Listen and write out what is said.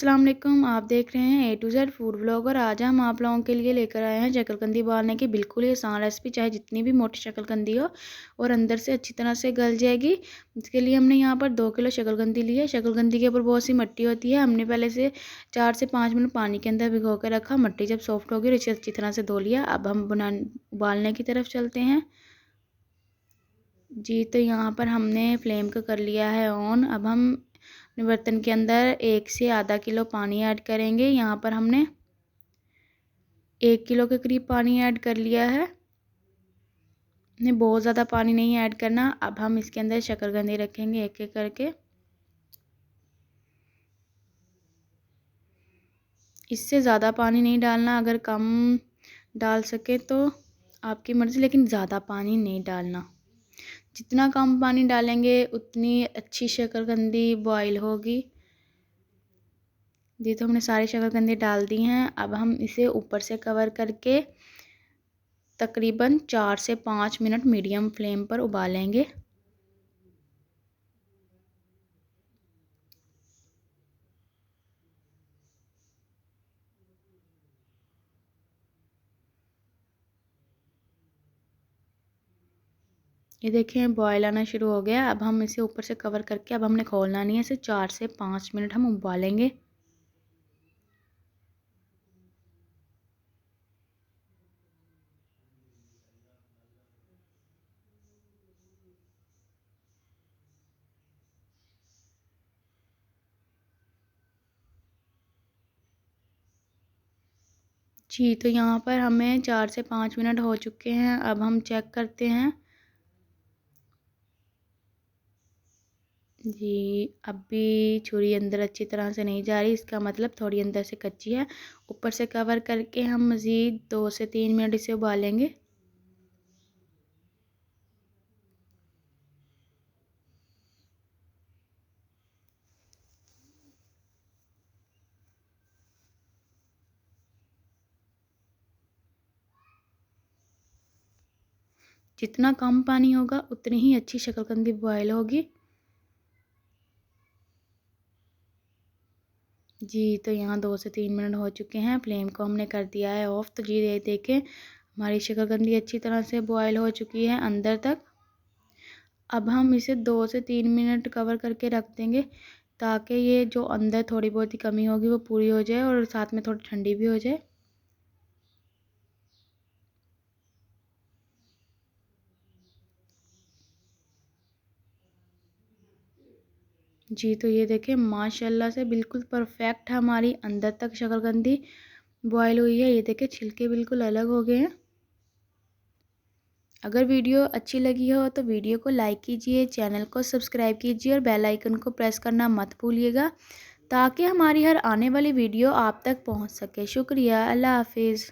अस्सलाम वालेकुम। आप देख रहे हैं ए टू जेड फूड व्लॉगर। आज हम आप लोगों के लिए लेकर आए हैं शक्करकंदी उबालने की बिल्कुल ही आसान रेसिपी। चाहे जितनी भी मोटी शक्करकंदी हो और अंदर से अच्छी तरह से गल जाएगी। इसके लिए हमने यहाँ पर 2 किलो शक्करकंदी ली है। शक्करकंदी के ऊपर बहुत सी मिट्टी होती है। हमने पहले से 4 से 5 मिनट पानी के अंदर भिगो कर रखा। मिट्टी जब सॉफ्ट होगी इसे अच्छी तरह से धो लिया। अब हम उबालने की तरफ चलते हैं जी। तो यहाँ पर हमने फ्लेम को कर लिया है ऑन। अब हम बर्तन के अंदर 1 से आधा किलो पानी ऐड करेंगे। यहाँ पर हमने 1 किलो के करीब पानी ऐड कर लिया है। ने बहुत ज़्यादा पानी नहीं ऐड करना। अब हम इसके अंदर शक्करकंदी रखेंगे एक एक करके। इससे ज़्यादा पानी नहीं डालना, अगर कम डाल सके तो आपकी मर्ज़ी, लेकिन ज़्यादा पानी नहीं डालना। जितना कम पानी डालेंगे उतनी अच्छी शक्करकंदी बॉईल होगी। जी, तो हमने सारी शक्करकंदी डाल दी हैं। अब हम इसे ऊपर से कवर करके तकरीबन 4 से 5 मिनट मीडियम फ्लेम पर उबालेंगे। ये देखें बॉयल आना शुरू हो गया। अब हम इसे ऊपर से कवर करके, अब हमने खोलना नहीं है, इसे 4 से 5 मिनट हम उबालेंगे। जी, तो यहाँ पर हमें 4 से 5 मिनट हो चुके हैं। अब हम चेक करते हैं। जी, अब भी छुरी अंदर अच्छी तरह से नहीं जा रही, इसका मतलब थोड़ी अंदर से कच्ची है। ऊपर से कवर करके हम मज़ीद 2 से 3 मिनट इसे उबालेंगे। जितना कम पानी होगा उतनी ही अच्छी शक्करकंदी बॉयल होगी। जी, तो यहाँ 2 से 3 मिनट हो चुके हैं। फ्लेम को हमने कर दिया है ऑफ़। तो जी ये देखें हमारी शक्करकंदी अच्छी तरह से बॉयल हो चुकी है अंदर तक। अब हम इसे 2 से 3 मिनट कवर करके रख देंगे ताकि ये जो अंदर थोड़ी बहुत ही कमी होगी वो पूरी हो जाए और साथ में थोड़ी ठंडी भी हो जाए। जी, तो ये देखें माशाल्लाह से बिल्कुल परफेक्ट हमारी अंदर तक शक्करकंदी बॉयल हुई है। ये देखें छिलके बिल्कुल अलग हो गए हैं। अगर वीडियो अच्छी लगी हो तो वीडियो को लाइक कीजिए, चैनल को सब्सक्राइब कीजिए और बेल आइकन को प्रेस करना मत भूलिएगा ताकि हमारी हर आने वाली वीडियो आप तक पहुंच सके। शुक्रिया, अल्लाह हाफिज़।